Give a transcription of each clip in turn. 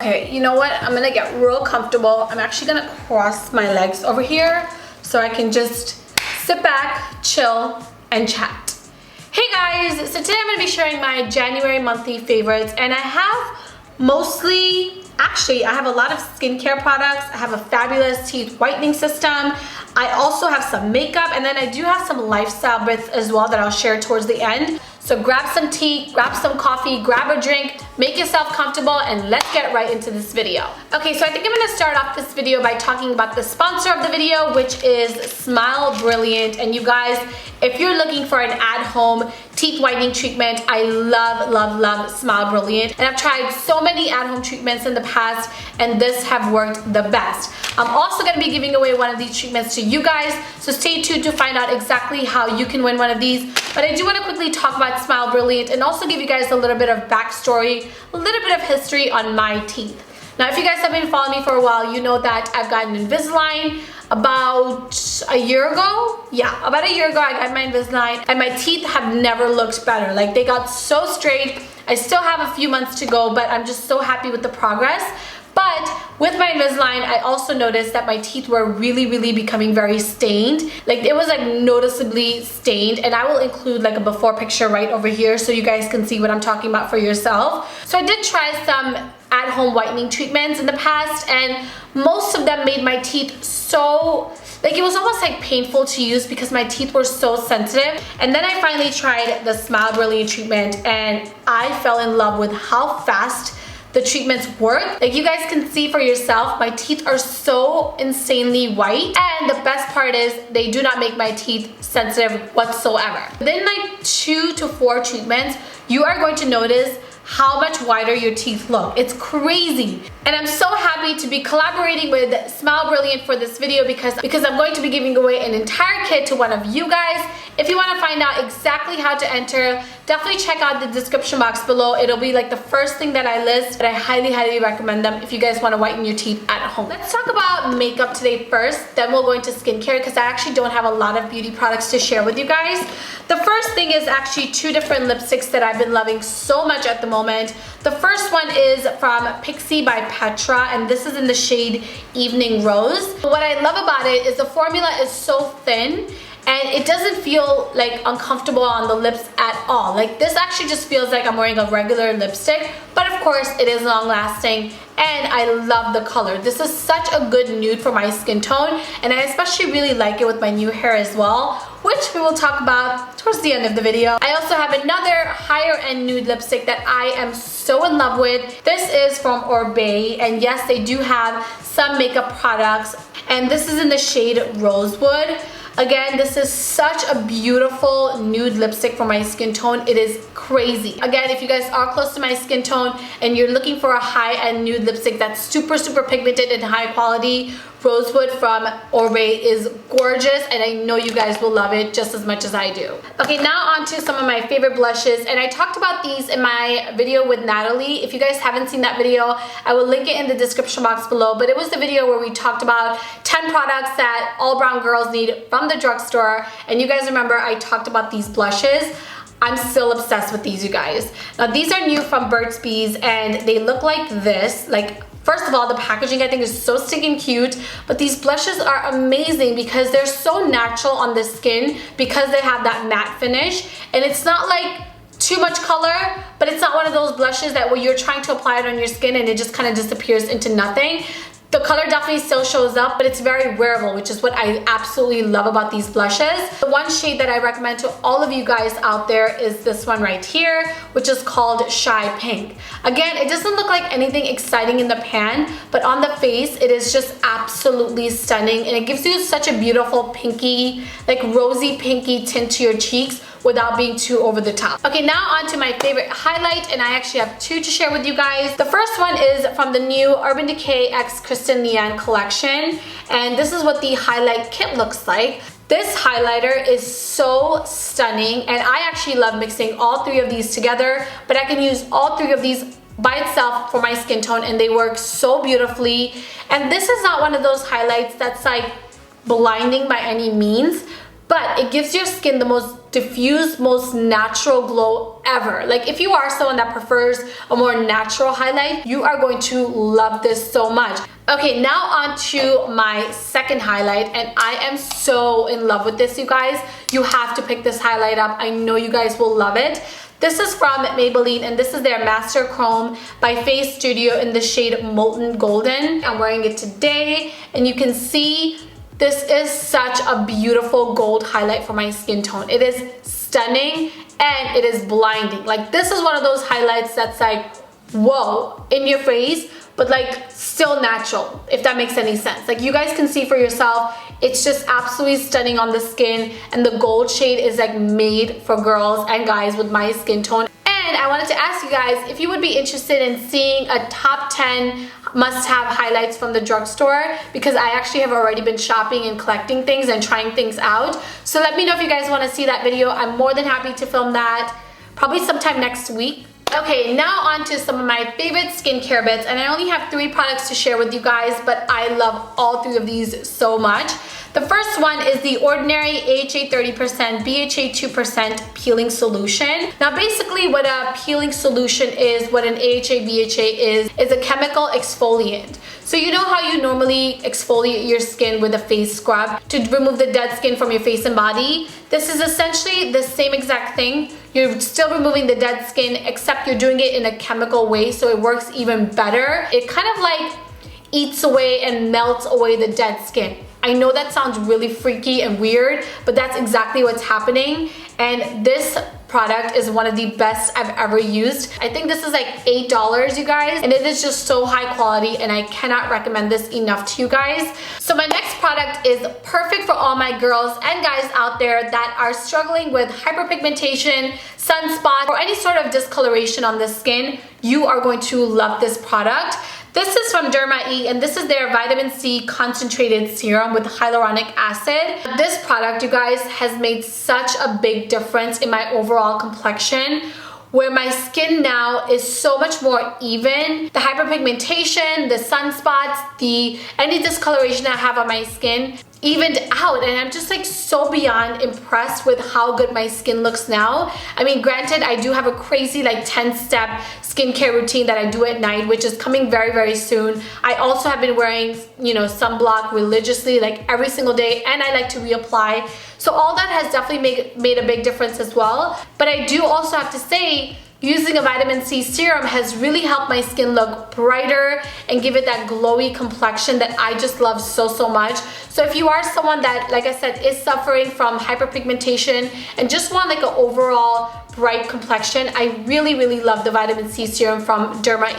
Okay, you know what? I'm gonna get real comfortable. I'm actually gonna cross my legs over here so I can just sit back, chill, and chat. Hey guys, so today I'm gonna be sharing my January monthly favorites, and I have mostly, actually I have a lot of skincare products. I have a fabulous teeth whitening system. I also have some makeup, and then I do have some lifestyle bits as well that I'll share towards the end. So grab some tea, grab some coffee, grab a drink, make yourself comfortable, and let's get right into this video. Okay, so I think I'm gonna start off this video by talking about the sponsor of the video, which is Smile Brilliant. And you guys, if you're looking for an at-home teeth whitening treatment, I love Smile Brilliant. And I've tried so many at-home treatments in the past, and this have worked the best. I'm also gonna be giving away one of these treatments to you guys, so stay tuned to find out exactly how you can win one of these. But I do wanna quickly talk about Smile Brilliant and also give you guys a little bit of backstory, a little bit of history on my teeth. Now, if you guys have been following me for a while, you know that I've gotten Invisalign about a year ago. Yeah, about a year ago I got my Invisalign, and my teeth have never looked better. Like, they got so straight. I still have a few months to go, but I'm just so happy with the progress. But with my Invisalign, I also noticed that my teeth were really becoming very stained. Like, it was like noticeably stained, and I will include like a before picture right over here so you guys can see what I'm talking about for yourself. So I did try some at-home whitening treatments in the past, and most of them made my teeth so, like, it was almost like painful to use because my teeth were so sensitive. And then I finally tried the Smile Brilliant treatment, and I fell in love with how fast the treatments work. Like, you guys can see for yourself, my teeth are so insanely white, and the best part is they do not make my teeth sensitive whatsoever. Within like 2 to 4 treatments, you are going to notice how much whiter your teeth look. It's crazy. And I'm so happy to be collaborating with Smile Brilliant for this video because I'm going to be giving away an entire kit to one of you guys. If you want to find out exactly how to enter, definitely check out the description box below. It'll be like the first thing that I list, but I highly recommend them if you guys want to whiten your teeth at home. Let's talk about makeup today first, then we'll go into skincare because I actually don't have a lot of beauty products to share with you guys. The first thing is actually 2 different lipsticks that I've been loving so much at the moment. The first one is from Pixi by Petra, and this is in the shade Evening Rose. What I love about it is the formula is so thin, and it doesn't feel like uncomfortable on the lips at all. Like, this actually just feels like I'm wearing a regular lipstick, but of course it is long lasting, and I love the color. This is such a good nude for my skin tone, and I especially really like it with my new hair as well, which we will talk about towards the end of the video. I also have another higher end nude lipstick that I am so in love with. This is from Oribe, and yes, they do have some makeup products, and this is in the shade Rosewood. Again, this is such a beautiful nude lipstick for my skin tone. It is crazy. Again, if you guys are close to my skin tone and you're looking for a high-end nude lipstick that's super pigmented and high quality, Rosewood from Oribe is gorgeous, and I know you guys will love it just as much as I do. Okay, now on to some of my favorite blushes, and I talked about these in my video with Natalie. If you guys haven't seen that video, I will link it in the description box below, but it was the video where we talked about 10 products that all brown girls need from the drugstore, and you guys remember I talked about these blushes. I'm still obsessed with these, you guys. Now, these are new from Burts, and they look like this. Like, first of all, the packaging I think is so stinking cute, but these blushes are amazing because they're so natural on the skin because they have that matte finish, and it's not like too much color, but it's not one of those blushes that where you're trying to apply it on your skin and it just kind of disappears into nothing. The color definitely still shows up, but it's very wearable, which is what I absolutely love about these blushes. The one shade that I recommend to all of you guys out there is this one right here, which is called Shy Pink. Again, it doesn't look like anything exciting in the pan, but on the face, it is just absolutely stunning, and it gives you such a beautiful pinky, like rosy pinky tint to your cheeks without being too over the top. Okay, now on to my favorite highlight, and I actually have 2 to share with you guys. The first one is from the new Urban Decay x Kristen Leanne collection, and this is what the highlight kit looks like. This highlighter is so stunning, and I actually love mixing all 3 of these together, but I can use all 3 of these by itself for my skin tone, and they work so beautifully. And this is not one of those highlights that's like blinding by any means, but it gives your skin the most diffused, most natural glow ever. Like if you are someone that prefers a more natural highlight, you are going to love this so much. Okay, now on to my second highlight, and I am so in love with this, you guys. You have to pick this highlight up. I know you guys will love it. This is from Maybelline, and this is their Master Chrome by Face Studio in the shade Molten Golden. I'm wearing it today, and you can see this is such a beautiful gold highlight for my skin tone. It is stunning and it is blinding. Like this is one of those highlights that's like, whoa, in your face, but like still natural, if that makes any sense. Like you guys can see for yourself, it's just absolutely stunning on the skin, and the gold shade is like made for girls and guys with my skin tone. And I wanted to ask you guys if you would be interested in seeing a top 10 must-have highlights from the drugstore, because I actually have already been shopping and collecting things and trying things out. So let me know if you guys want to see that video. I'm more than happy to film that probably sometime next week. Okay, now on to some of my favorite skincare bits, and I only have 3 products to share with you guys, but I love all 3 of these so much. The first one is the Ordinary AHA 30%, BHA 2% peeling solution. Now basically what a peeling solution is, what an AHA, BHA is a chemical exfoliant. So you know how you normally exfoliate your skin with a face scrub to remove the dead skin from your face and body? This is essentially the same exact thing. You're still removing the dead skin, except you're doing it in a chemical way, so it works even better. It kind of like eats away and melts away the dead skin. I know that sounds really freaky and weird, but that's exactly what's happening. And this product is one of the best I've ever used. I think this is like $8, you guys, and it is just so high quality, and I cannot recommend this enough to you guys. So my next product is perfect for all my girls and guys out there that are struggling with hyperpigmentation, sunspots, or any sort of discoloration on the skin. You are going to love this product. This is from Derma, and this is their vitamin C concentrated serum with hyaluronic acid. This product, you guys, has made such a big difference in my overall complexion, where my skin now is so much more even. The hyperpigmentation, the sunspots, any discoloration I have on my skin evened out, and I'm just like so beyond impressed with how good my skin looks now. I mean, granted, I do have a crazy like 10-step skincare routine that I do at night, which is coming very, very soon. I also have been wearing, you know, sunblock religiously, like every single day, and I like to reapply. So all that has definitely made a big difference as well. But I do also have to say, using a vitamin C serum has really helped my skin look brighter and give it that glowy complexion that I just love so, so much. So if you are someone that, like I said, is suffering from hyperpigmentation and just want like an overall bright complexion, I really, really love the vitamin C serum from Derma.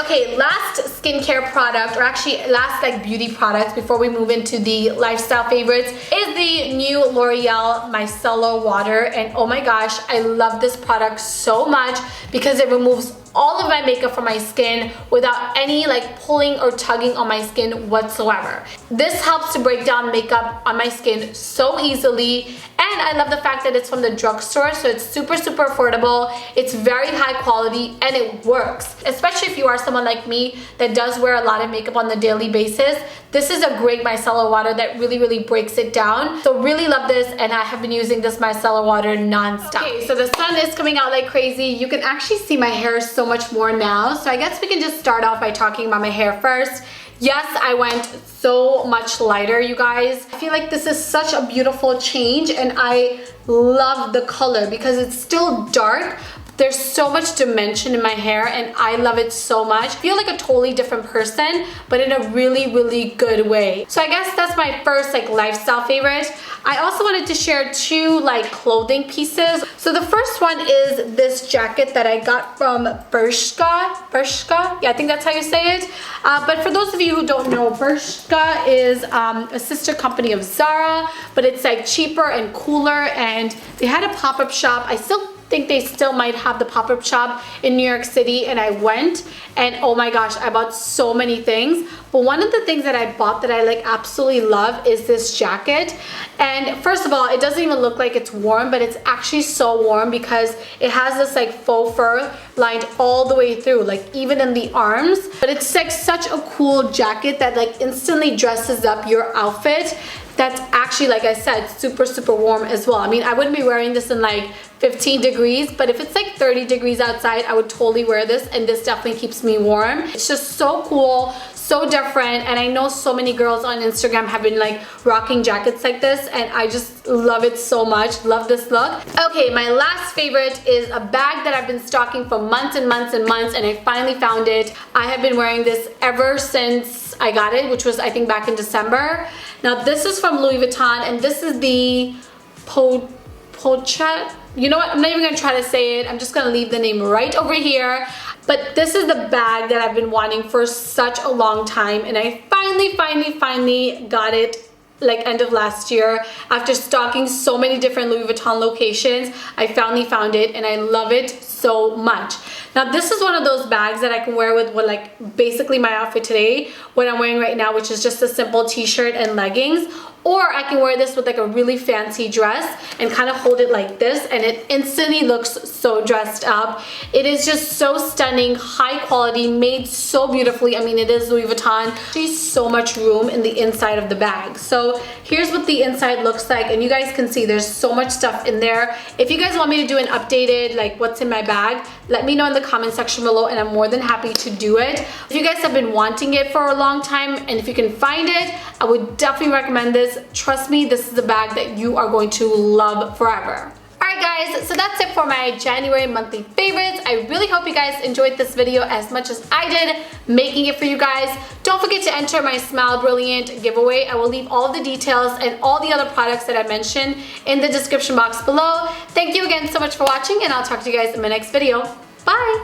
Okay, last skincare product, or actually last like beauty product before we move into the lifestyle favorites, is the new L'Oreal Micellar water. And oh my gosh, I love this product so much because it removes all of my makeup from my skin without any like pulling or tugging on my skin whatsoever. This helps to break down makeup on my skin so easily, and I love the fact that it's from the drugstore, so it's super, super affordable. It's very high quality and it works, especially if you are someone like me that does wear a lot of makeup on the daily basis. This is a great micellar water that really, really breaks it down. So really love this, and I have been using this micellar water non-stop. Okay, so the sun is coming out like crazy. You can actually see my hair so much more now. So I guess we can just start off by talking about my hair first. Yes, I went so much lighter, you guys. I feel like this is such a beautiful change, and I love the color because it's still dark. There's so much dimension in my hair, and I love it so much. I feel like a totally different person, but in a really, really good way. So I guess that's my first like lifestyle favorite. I also wanted to share 2 like clothing pieces. So the first one is this jacket that I got from Bershka. Yeah, I think that's how you say it. But for those of you who don't know, Bershka is a sister company of Zara, but it's like cheaper and cooler, and they had a pop-up shop. I think they still might have the pop-up shop in New York City, and I went, and oh my gosh, I bought so many things. But one of the things that I bought that I like absolutely love is this jacket. And first of all, it doesn't even look like it's warm, but it's actually so warm because it has this like faux fur lined all the way through, like even in the arms. But it's like such a cool jacket that like instantly dresses up your outfit. that's actually, like I said, super, super warm as well. I mean, I wouldn't be wearing this in like 15 degrees, but if it's like 30 degrees outside, I would totally wear this, and this definitely keeps me warm. It's just so cool, so different, and I know so many girls on Instagram have been like rocking jackets like this, and I just love it so much. Love this look. Okay, my last favorite is a bag that I've been stalking for months and months and months, and I finally found it. I have been wearing this ever since I got it, which was I think back in December. Now this is from Louis Vuitton, and this is the Pochet. You know what, I'm not even gonna try to say it. I'm just gonna leave the name right over here. But this is the bag that I've been wanting for such a long time, and I finally got it like end of last year. After stalking so many different Louis Vuitton locations, I finally found it, and I love it so much. Now this is one of those bags that I can wear with like basically my outfit today, what I'm wearing right now, which is just a simple t-shirt and leggings. Or I can wear this with like a really fancy dress and kind of hold it like this, and it instantly looks so dressed up. It is just so stunning, high quality, made so beautifully. I mean, it is Louis Vuitton. There's so much room in the inside of the bag. So here's what the inside looks like, and you guys can see there's so much stuff in there. If you guys want me to do an updated like what's in my bag, let me know in the comment section below, and I'm more than happy to do it. If you guys have been wanting it for a long time, and if you can find it, I would definitely recommend this. Trust me, this is a bag that you are going to love forever. Alright guys, so that's it for my January monthly favorites. I really hope you guys enjoyed this video as much as I did making it for you guys. Don't forget to enter my Smile Brilliant giveaway. I will leave all of the details and all the other products that I mentioned in the description box below. Thank you again so much for watching, and I'll talk to you guys in my next video. Bye!